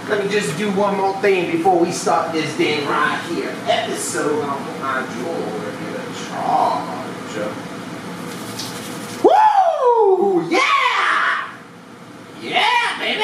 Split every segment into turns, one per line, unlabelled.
Let me just do one more thing before we start this thing right here. Episode on my Georgia charge. Woo! Yeah! Yeah, baby!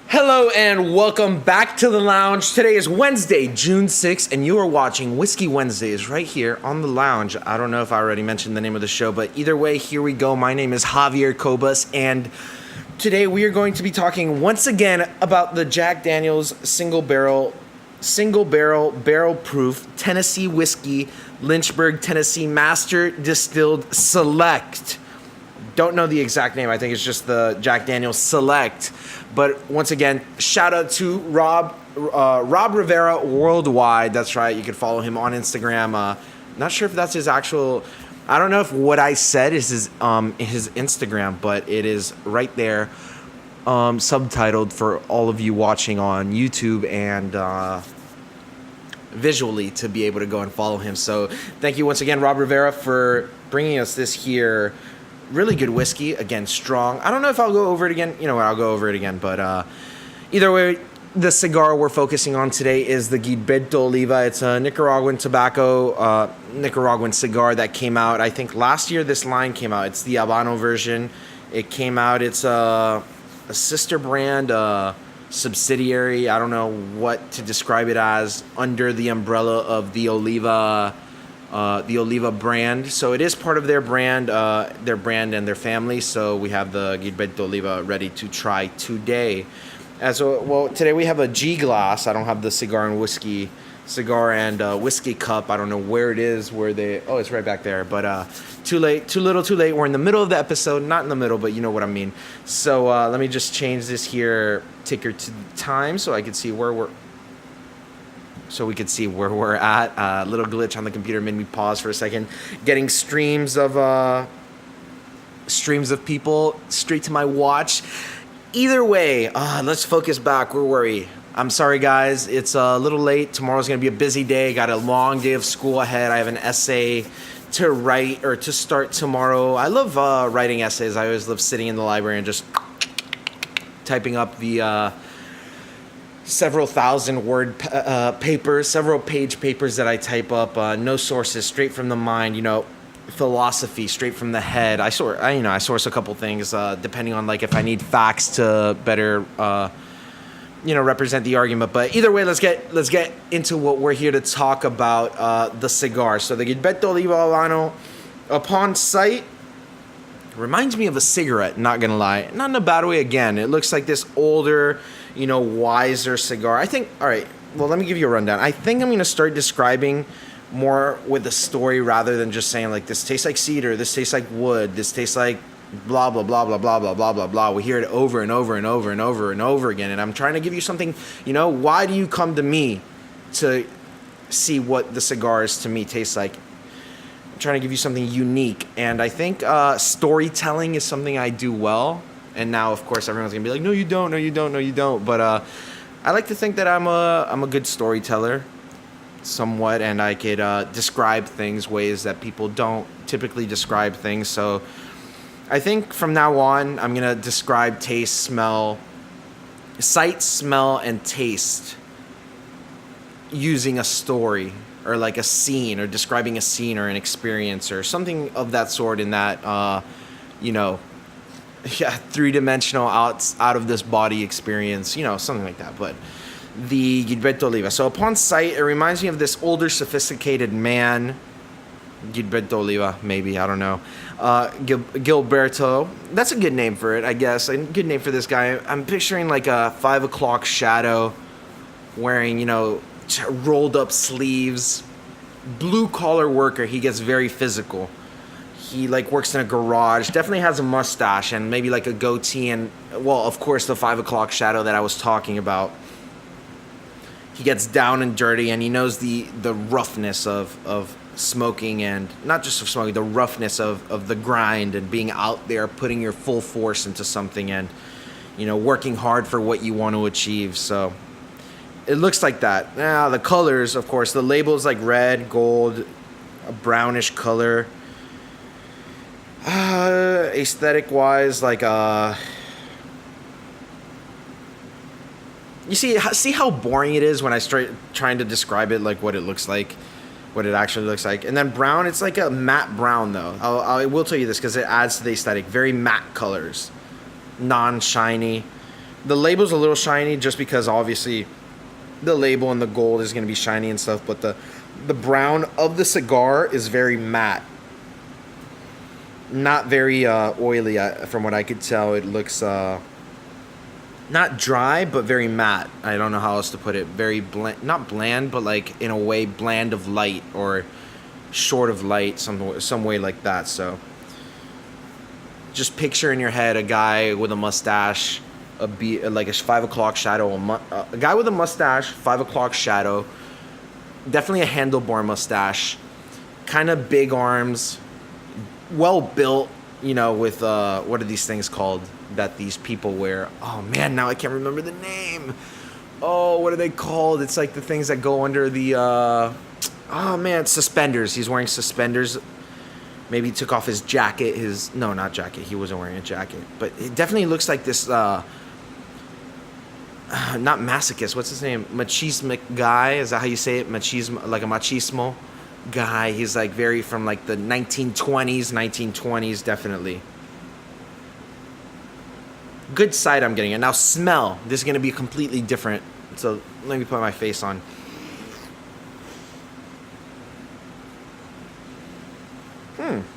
Hello and welcome back to the lounge. Today is Wednesday, June 6th, and you are watching Whiskey Wednesdays right here on the lounge. I don't know if I already mentioned the name of the show, but either way, here we go. My name is Javier Cobas, and today we are going to be talking once again about the Jack Daniel's single barrel, barrel proof Tennessee whiskey, Lynchburg, Tennessee Master Distilled Select. Don't know the exact name. I think it's just the Jack Daniel's Select. But once again, shout out to Rob Rivera Worldwide. That's right. You can follow him on Instagram. Not sure if that's his actual. I don't know if what I said is his Instagram, but it is right there, subtitled for all of you watching on YouTube and visually to be able to go and follow him. So thank you once again, Rob Rivera, for bringing us this here. Really good whiskey, again, strong. I don't know if I'll go over it again. You know what, I'll go over it again. But either way, the cigar we're focusing on today is the Gilberto Oliva. It's a Nicaraguan tobacco, Nicaraguan cigar that came out, I think last year this line came out. It's the Habano version. It came out, it's a sister brand, subsidiary, I don't know what to describe it as, under the umbrella of the Oliva brand. So it is part of their brand and their family. So we have the Gilberto Oliva ready to try today. Today we have a G glass. I don't have the cigar and whiskey cup. I don't know where it is. It's right back there. But too little, too late. We're in the middle of the episode. Not in the middle, but you know what I mean. So let me just change this here ticker to time so I can see where we're. So we could see where we're at. A little glitch on the computer made me pause for a second. Getting streams of people straight to my watch. Either way, let's focus back. Where were we? I'm sorry, guys. It's a little late. Tomorrow's going to be a busy day. Got a long day of school ahead. I have an essay to write or to start tomorrow. I love writing essays. I always love sitting in the library and just typing up the several thousand word papers, several page papers that I type up. No sources, straight from the mind. Philosophy, straight from the head. I source a couple things depending on like if I need facts to better represent the argument. But either way, let's get into what we're here to talk about. The cigar. So the Gilberto Oliva Habano, upon sight, reminds me of a cigarette. Not gonna lie, not in a bad way. Again, it looks like this older, wiser cigar. I think, all right, well, let me give you a rundown. I think I'm going to start describing more with a story rather than just saying, like, this tastes like cedar, this tastes like wood, this tastes like blah, blah, blah, blah, blah, blah, blah, blah, blah. We hear it over and over and over and over and over again. And I'm trying to give you something, why do you come to me to see what the cigars to me taste like? I'm trying to give you something unique. And I think storytelling is something I do well. And now, of course, everyone's going to be like, no, you don't, no, you don't, no, you don't. But I like to think that I'm a good storyteller, somewhat, and I could describe things ways that people don't typically describe things. So I think from now on, I'm going to describe sight, smell, and taste using a story or like a scene or describing a scene or an experience or something of that sort in that, three-dimensional out of this body experience, something like that. But the Gilberto Oliva. So upon sight, it reminds me of this older, sophisticated man. Gilberto Oliva, maybe, I don't know. Gilberto, that's a good name for it, I guess. A good name for this guy. I'm picturing like a 5 o'clock shadow wearing, rolled up sleeves. Blue collar worker. He gets very physical. He works in a garage, definitely has a mustache and maybe like a goatee and, well, of course, the 5 o'clock shadow that I was talking about. he gets down and dirty, and he knows the roughness of smoking, and not just of smoking, the roughness of the grind and being out there, putting your full force into something, and working hard for what you want to achieve. So it looks like that. Now the colors, of course, the label's like red, gold, a brownish color. Aesthetic wise, like you see how boring it is when I start trying to describe it, like what it looks like, what it actually looks like. And then brown, it's like a matte brown though. I will tell you this because it adds to the aesthetic. Very matte colors, non-shiny. The label's a little shiny just because obviously the label and the gold is going to be shiny and stuff, but the brown of the cigar is very matte. Not very oily from what I could tell. It looks not dry, but very matte. I don't know how else to put it. Very bland, not bland, but like in a way bland of light or short of light, some way like that. So just picture in your head a guy with a mustache, like a 5 o'clock shadow, a guy with a mustache, 5 o'clock shadow, definitely a handlebar mustache, kind of big arms, well built, with what are these things called that these people wear? Oh man, now I can't remember the name. Oh, what are they called? It's like the things that go under the suspenders. He's wearing suspenders. Maybe he took off his jacket. Not jacket. He wasn't wearing a jacket. But it definitely looks like this not masochist. What's his name? Machismic guy. Is that how you say it? Machismo, like a machismo guy. He's like very from like the 1920s, definitely. Good sight I'm getting it. Now smell. This is going to be completely different. So let me put my face on.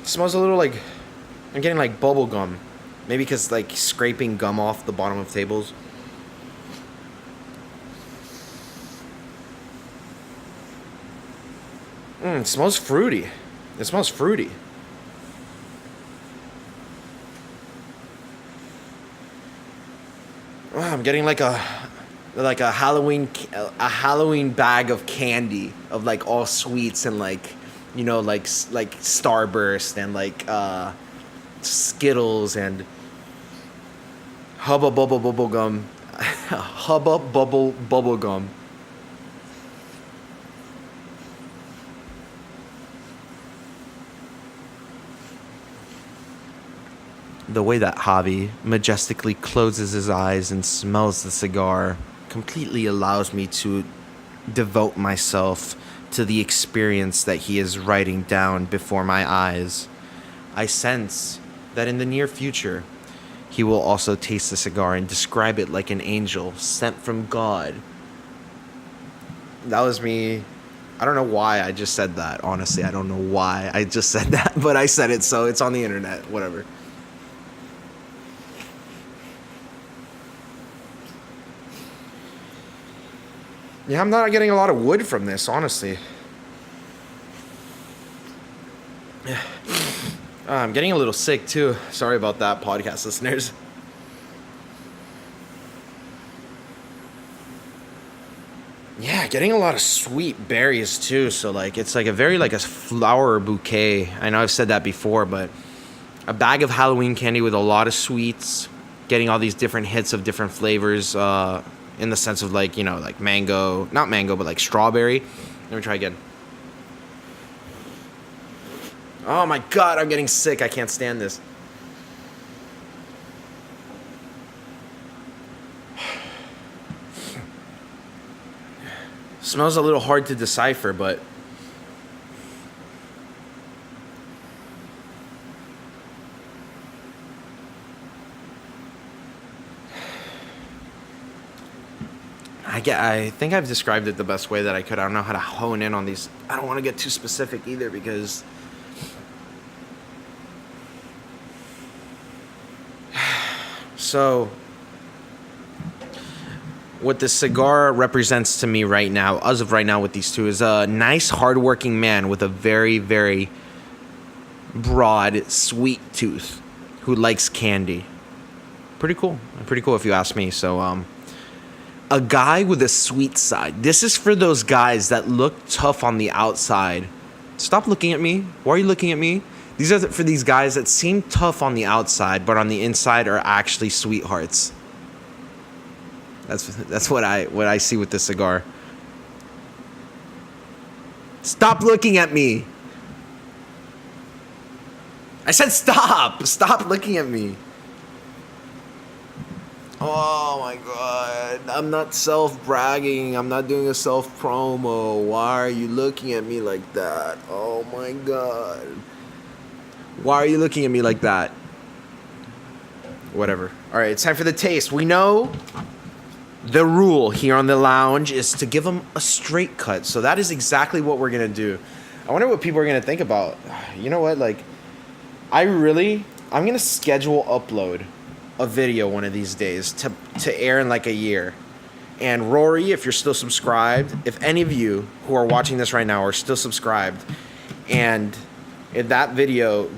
Smells a little like I'm getting like bubble gum. Maybe because like scraping gum off the bottom of tables. It smells fruity. It smells fruity. Oh, I'm getting like a Halloween bag of candy of like all sweets and like like Starburst and like Skittles and Hubba Bubble Bubble Gum. Hubba Bubble Bubble Gum. The way that Javi majestically closes his eyes and smells the cigar completely allows me to devote myself to the experience that he is writing down before my eyes. I sense that in the near future, he will also taste the cigar and describe it like an angel sent from God. That was me. I don't know why I just said that. Honestly, I don't know why I just said that, but I said it, so it's on the internet. Whatever. Yeah, I'm not getting a lot of wood from this, honestly. I'm getting a little sick, too. Sorry about that, podcast listeners. Yeah, getting a lot of sweet berries, too. So, like, it's like a very, like, a flower bouquet. I know I've said that before, but a bag of Halloween candy with a lot of sweets. Getting all these different hits of different flavors, in the sense of like, like mango, not mango, but like strawberry. Let me try again. Oh my God, I'm getting sick. I can't stand this. Smells a little hard to decipher, but I think I've described it the best way that I could. I don't know how to hone in on these. I don't want to get too specific either because so what this cigar represents to me right now, as of right now with these two, is a nice, hardworking man with a very, very broad, sweet tooth who likes candy. Pretty cool. Pretty cool if you ask me. So, A guy with a sweet side. This is for those guys that look tough on the outside. Stop looking at me. Why are you looking at me? These are for these guys that seem tough on the outside, but on the inside are actually sweethearts. That's what I see with this cigar. Stop looking at me. I said stop. Stop looking at me. Oh my God. I'm not self-bragging. I'm not doing a self-promo. Why are you looking at me like that? Oh my God. Why are you looking at me like that? Whatever. All right, it's time for the taste. We know the rule here on the lounge is to give them a straight cut. So that is exactly what we're going to do. I wonder what people are going to think about. You know what? Like, I'm going to schedule upload a video one of these days to air in like a year. And Rory, if you're still subscribed, if any of you who are watching this right now are still subscribed, and if that video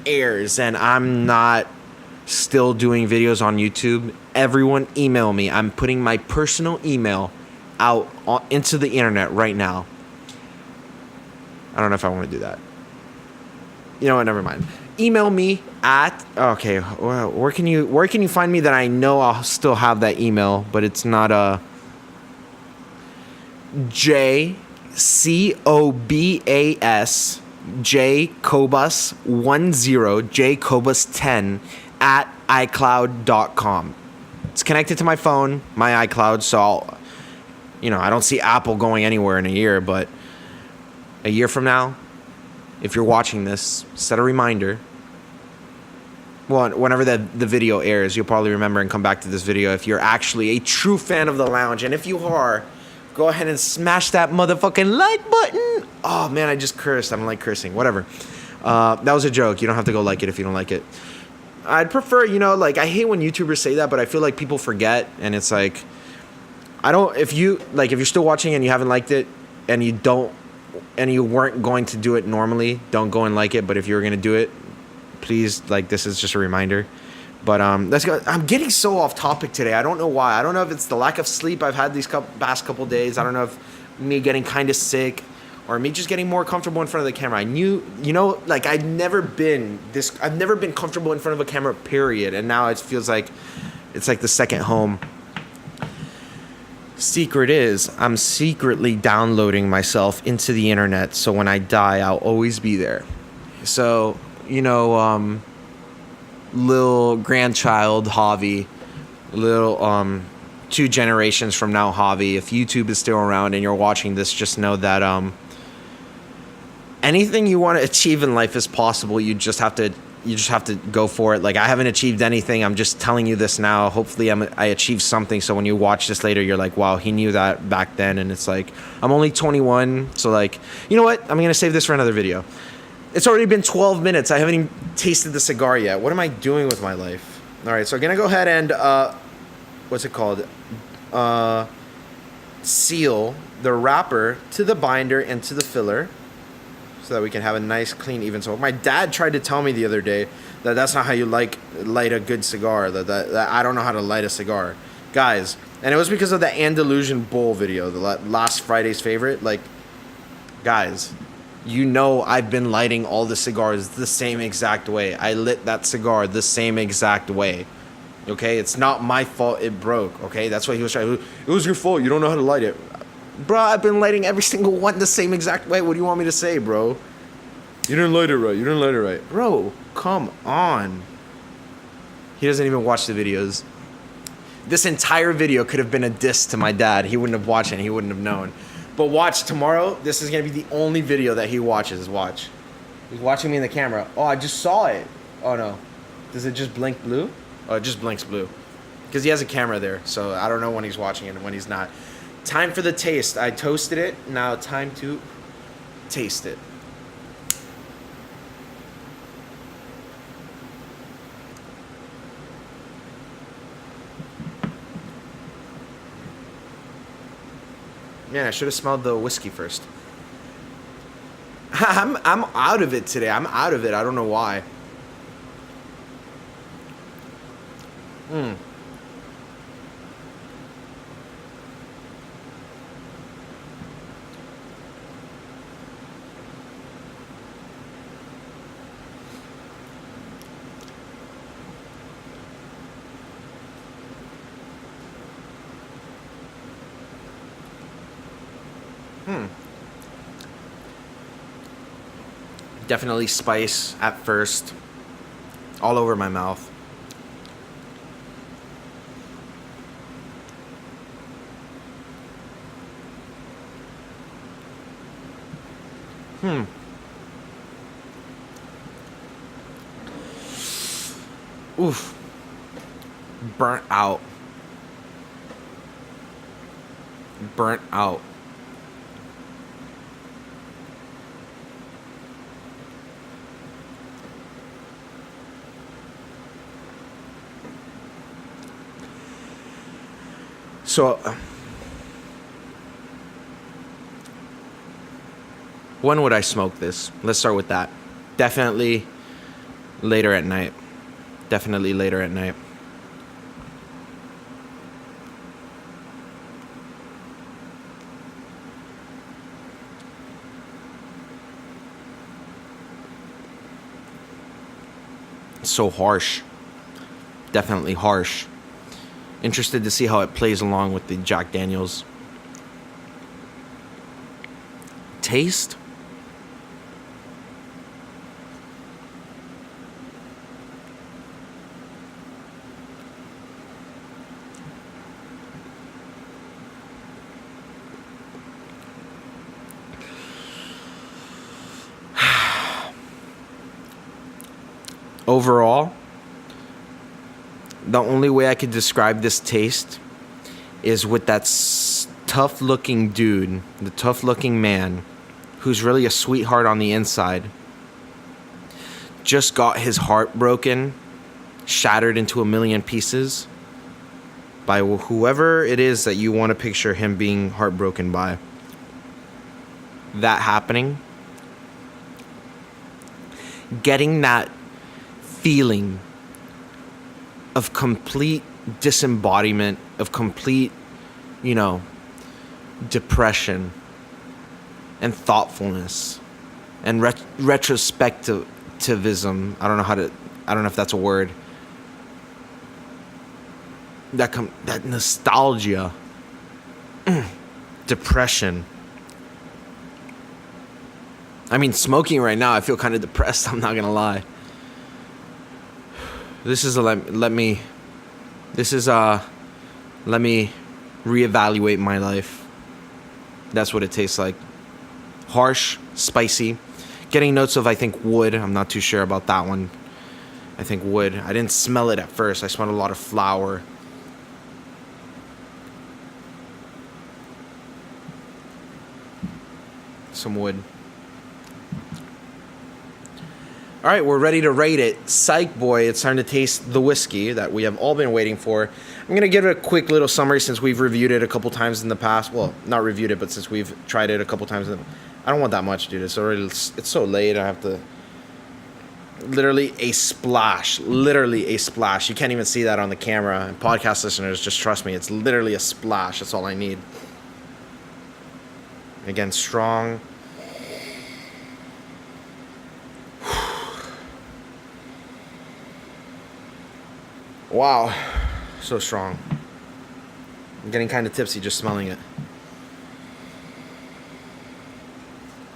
airs and I'm not still doing videos on YouTube, everyone email me. I'm putting my personal email out into the internet right now. I don't know if I want to do that. You know what? Never mind. Email me at where can you find me that I know I'll still have that email, but it's not jcobas10 at iCloud.com. It's connected to my phone, my iCloud, so I don't see Apple going anywhere in a year, but a year from now, if you're watching this, set a reminder. Well, whenever the video airs, you'll probably remember and come back to this video if you're actually a true fan of the lounge. And if you are, go ahead and smash that motherfucking like button. Oh, man, I just cursed. I don't like cursing. Whatever. That was a joke. You don't have to go like it if you don't like it. I'd prefer, I hate when YouTubers say that, but I feel like people forget. And it's like, if you're still watching and you haven't liked it and you weren't going to do it normally, don't go and like it. But if you were going to do it, please, this is just a reminder. But let's go. I'm getting so off topic today. I don't know why. I don't know if it's the lack of sleep I've had these past couple days. I don't know if me getting kind of sick or me just getting more comfortable in front of the camera. I've never been comfortable in front of a camera, period. And now it feels like it's like the second home. Secret is, I'm secretly downloading myself into the internet, so when I die, I'll always be there. So, little grandchild Javi, little 2 generations from now Javi, if YouTube is still around and you're watching this, just know that anything you want to achieve in life is possible. You just have to go for it. I haven't achieved anything. I'm just telling you this now. Hopefully I achieved something. So when you watch this later, you're like, wow, he knew that back then. And it's like, I'm only 21. So you know what? I'm going to save this for another video. It's already been 12 minutes. I haven't even tasted the cigar yet. What am I doing with my life? All right. So I'm going to go ahead and, what's it called? Seal the wrapper to the binder and to the filler, so that we can have a nice, clean, even smoke. My dad tried to tell me the other day that that's not how you light a good cigar, that I don't know how to light a cigar. Guys, and it was because of the Andalusian Bowl video, the last Friday's favorite. Guys, I've been lighting all the cigars the same exact way. I lit that cigar the same exact way. Okay? It's not my fault it broke, okay? That's why he was trying. It was your fault. You don't know how to light it. Bro, I've been lighting every single one the same exact way. What do you want me to say, bro? You didn't light it right. Bro, come on. He doesn't even watch the videos. This entire video could have been a diss to my dad. He wouldn't have watched it. He wouldn't have known. But watch, tomorrow, this is going to be the only video that he watches. Watch. He's watching me in the camera. Oh, I just saw it. Oh, no. Does it just blink blue? Oh, it just blinks blue. Because he has a camera there. So I don't know when he's watching it and when he's not. Time for the taste. I toasted it. Now time to taste it. Man, I should have smelled the whiskey first. I'm out of it today. I'm out of it. I don't know why. Definitely spice at first. All over my mouth. Oof. Burnt out. Burnt out. So, when would I smoke this? Let's start with that. Definitely later at night. Definitely later at night. So harsh. Definitely harsh. Interested to see how it plays along with the Jack Daniels. Taste? Overall, the only way I could describe this taste is with that tough-looking dude, the tough-looking man, who's really a sweetheart on the inside, just got his heart broken, shattered into a million pieces by whoever it is that you want to picture him being heartbroken by. That happening. Getting that feeling of complete disembodiment, of complete, depression and thoughtfulness and retrospectivism. I don't know if that's a word. That nostalgia, depression. I mean, smoking right now, I feel kind of depressed. I'm not gonna lie. This is let me reevaluate my life. That's what it tastes like. Harsh, spicy, getting notes of, I think, wood. I'm not too sure about that one. I think wood. I didn't smell it at first. I smelled a lot of flour. Some wood. All right, we're ready to rate it. Psych boy, it's time to taste the whiskey that we have all been waiting for. I'm going to give it a quick little summary since we've reviewed it a couple times in the past. Well, not reviewed it, but since we've tried it a couple times. I don't want that much, dude. It's so late. I have to... Literally a splash. Literally a splash. You can't even see that on the camera. And podcast listeners, just trust me. It's literally a splash. That's all I need. Again, strong... Wow, so strong. I'm getting kind of tipsy just smelling it.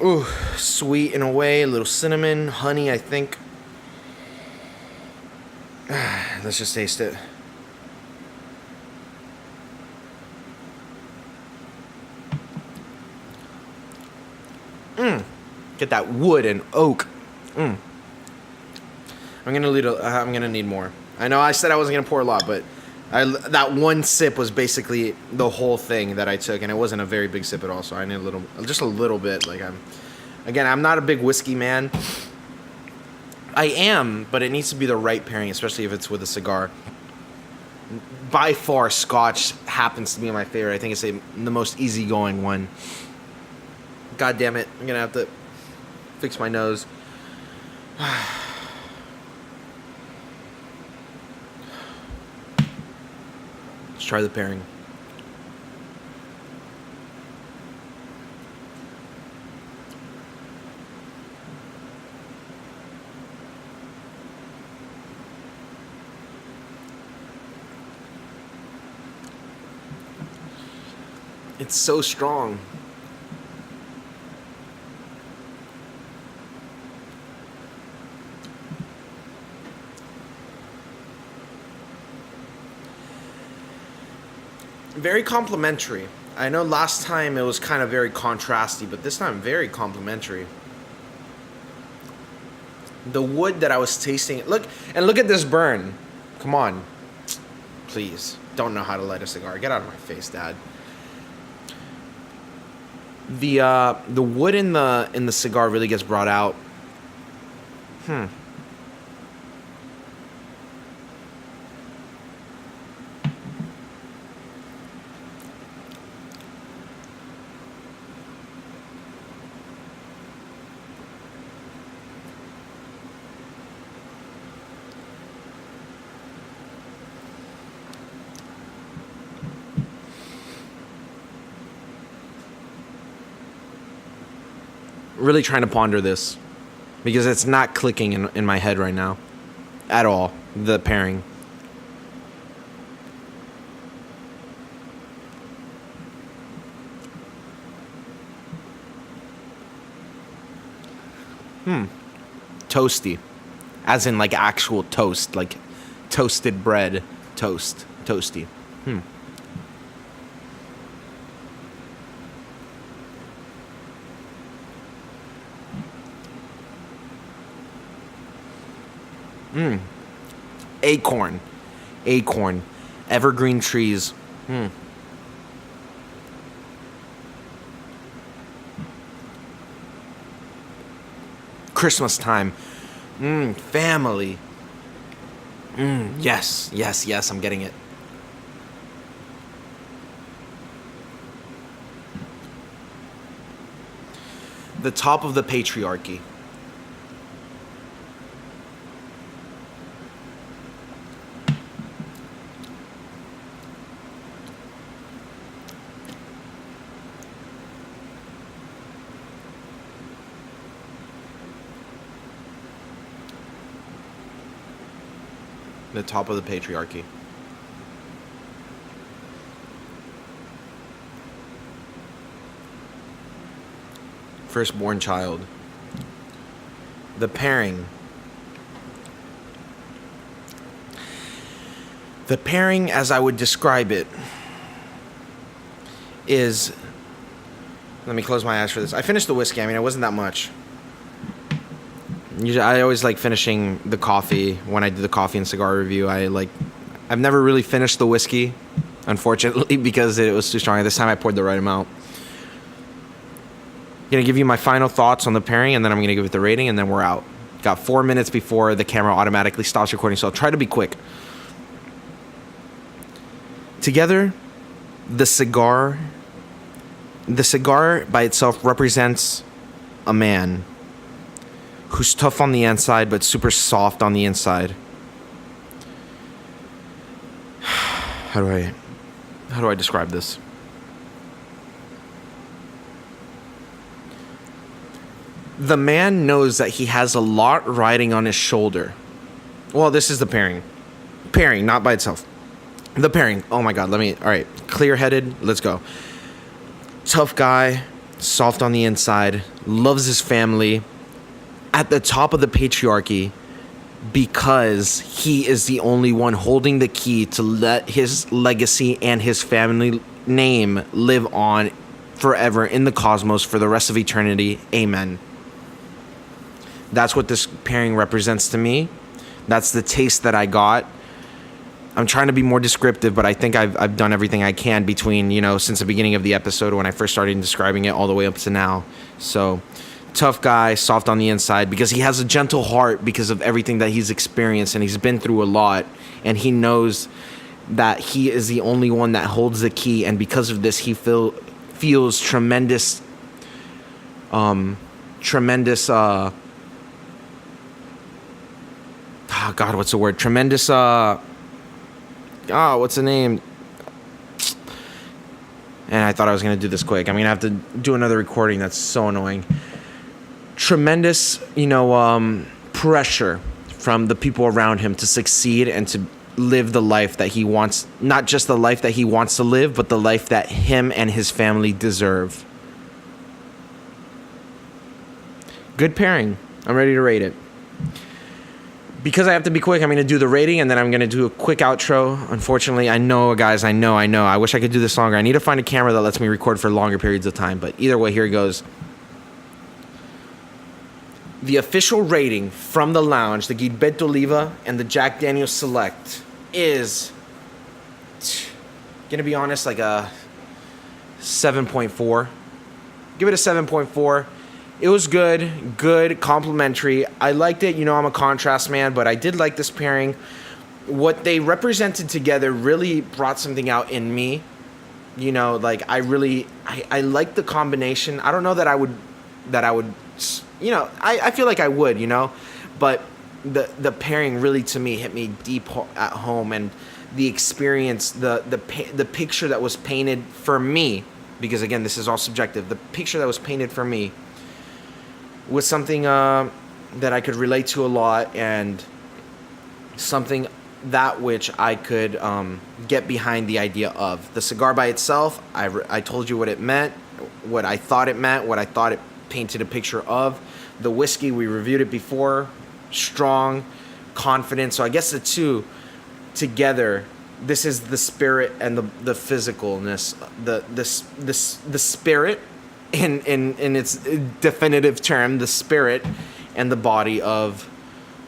Ooh, sweet in a way, a little cinnamon, honey, I think. Let's just taste it. Get that wood and oak. I'm gonna need more. I know I said I wasn't gonna pour a lot, but that one sip was basically the whole thing that I took, and it wasn't a very big sip at all. So I need just a little bit. Like I'm not a big whiskey man. I am, but it needs to be the right pairing, especially if it's with a cigar. By far, Scotch happens to be my favorite. I think it's the most easygoing one. God damn it! I'm gonna have to fix my nose. Let's try the pairing. It's so strong. Very complimentary. I know last time it was kind of very contrasty, but this time very complimentary. The wood that I was tasting, look at this burn. Come on. Please, don't know how to light a cigar. Get out of my face, Dad. The wood in the cigar really gets brought out. Really trying to ponder this because it's not clicking in my head right now at all, the pairing. Toasty, as in like actual toast, like toasted bread toast, toasty. Acorn, evergreen trees. Christmas time. Family. Yes, I'm getting it. The top of the patriarchy. The top of the patriarchy. Firstborn child. The pairing. The pairing, as I would describe it, is... Let me close my eyes for this. I finished the whiskey. I mean, it wasn't that much. Usually, I always like finishing the coffee when I do the coffee and cigar review. I've never really finished the whiskey, unfortunately, because it was too strong. This time I poured the right amount. Gonna give you my final thoughts on the pairing, and then I'm gonna give it the rating, and then we're out. Got 4 minutes before the camera automatically stops recording, so I'll try to be quick. Together, the cigar by itself represents a man who's tough on the inside but super soft on the inside. How do I describe this? The man knows that he has a lot riding on his shoulder. Well, this is the pairing. Pairing, not by itself. The pairing. Oh my God, all right. Clear-headed, let's go. Tough guy, soft on the inside, loves his family. At the top of the patriarchy, because he is the only one holding the key to let his legacy and his family name live on forever in the cosmos for the rest of eternity. Amen. That's what this pairing represents to me. That's the taste that I got. I'm trying to be more descriptive, but I think I've done everything I can between, since the beginning of the episode when I first started describing it all the way up to now. So... tough guy, soft on the inside, because he has a gentle heart because of everything that he's experienced, and he's been through a lot, and he knows that he is the only one that holds the key, and because of this, he feels tremendous, oh God, what's the word? Tremendous, what's the name? And I thought I was going to do this quick. I'm going to have to do another recording. That's so annoying. Tremendous, pressure from the people around him to succeed and to live the life that he wants. Not just the life that he wants to live, but the life that him and his family deserve. Good pairing. I'm ready to rate it. because I have to be quick, I'm going to do the rating, and then I'm going to do a quick outro. Unfortunately, I know, guys, I know. I wish I could do this longer. I need to find a camera that lets me record for longer periods of time. But either way, here it goes. The official rating from the lounge, the Gilberto Oliva and the Jack Daniel's Select, is, going to be honest, like a 7.4. Give it a 7.4. It was good, complimentary. I liked it. You know, I'm a contrast man, but I did like this pairing. What they represented together really brought something out in me. You know, like I like the combination. I don't know that I would, you know, I feel like I would, you know, but the pairing really to me hit me deep at home, and the experience, the picture that was painted for me, because again, this is all subjective. The picture that was painted for me was something that I could relate to a lot, and something that which I could get behind the idea of. The cigar by itself, I told you what it meant, what I thought it meant, what I thought it painted a picture of. The whiskey, we reviewed it before, strong, confident. So I guess the two together, this is the spirit and the physicalness, the spirit in its definitive term, the spirit and the body of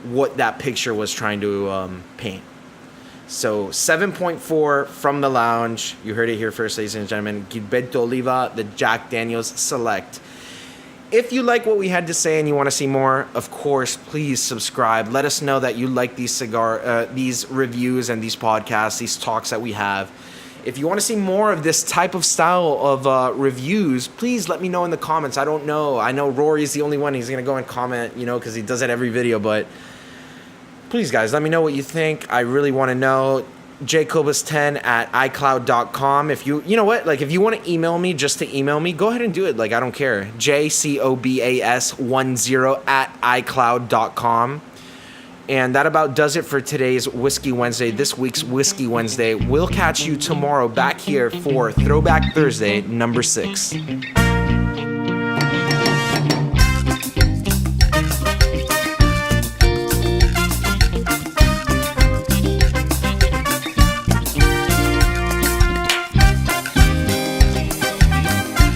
what that picture was trying to paint. So 7.4 from the lounge. You heard it here first, ladies and gentlemen. Gilberto Oliva, the Jack Daniel's Select. If you like what we had to say and you want to see more, of course, please subscribe. Let us know that you like these these reviews and these podcasts, these talks that we have. If you want to see more of this type of style of reviews, please let me know in the comments. I don't know. I know Rory's the only one. He's going to go and comment, you know, because he does it every video. But please, guys, let me know what you think. I really want to know. jcobus10@icloud.com. If you know what, like if you want to email me just to email me, go ahead and do it. Like I don't care. jcobas10@icloud.com. And that about does it for today's Whiskey Wednesday, this week's Whiskey Wednesday. We'll catch you tomorrow back here for Throwback Thursday number 6.